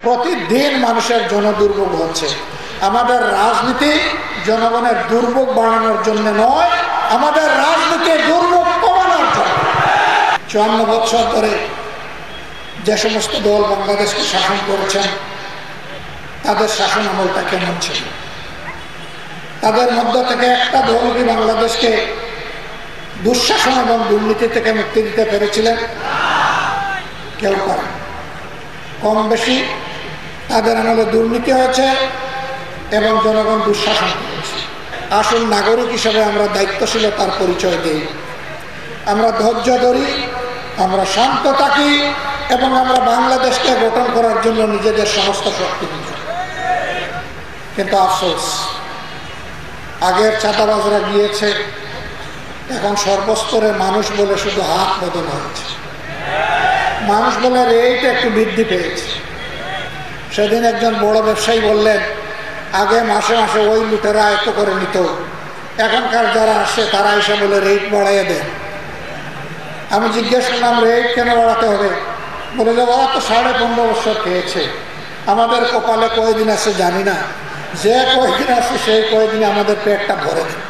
প্রতিদিন মানুষের জনদুর্ভোগ হচ্ছে। আমাদের রাজনীতি জনগণের দুর্ভোগ বাড়ানোর জন্য নয়, আমাদের রাজনীতি দুর্ভোগ কমানোর জন্য। 54 বছর ধরে যে সমস্ত দল বাংলাদেশকে শাসন করেছেন তাদের শাসন আমলটা কেমন ছিল? তাদের মধ্য থেকে একটা দল কি বাংলাদেশকে দুঃশাসন এবং দুর্নীতি থেকে মুক্তি দিতে পেরেছিলেন? কেউ করে। কম বেশি তাদের আমলে দুর্নীতি হয়েছে এবং জনগণ দুঃশাসন করেছে। আসল নাগরিক হিসেবে আমরা দায়িত্বশীলতার পরিচয় দিই, আমরা ধৈর্য ধরি, আমরা শান্ত থাকি এবং আমরা বাংলাদেশকে গঠন করার জন্য নিজেদের সমস্ত শক্তি দিই। কিন্তু আফসোস, আগের চাঁদাবাজরা গিয়েছে, এখন সর্বস্তরের মানুষ বলে শুধু হাত বদল হয়েছে। মানুষ বলে রেট একটু বৃদ্ধি পেয়েছে। সেদিন একজন বড় ব্যবসায়ী বললেন, আগে মাসে মাসে ওই লুটেরা এত করে নিত, এখনকার যারা আসে তারা এসে বলে রেট বাড়াইয়ে দেন। আমি জিজ্ঞেস করলাম, রেট কেন বাড়াতে হবে? বলে যে ওরা তো 15.5 বছর খেয়েছে, আমাদের কপালে কয়দিন আছে জানি না, যে কয়দিন আছে সেই কয়দিনে আমাদের পেটটা ভরে দেয়।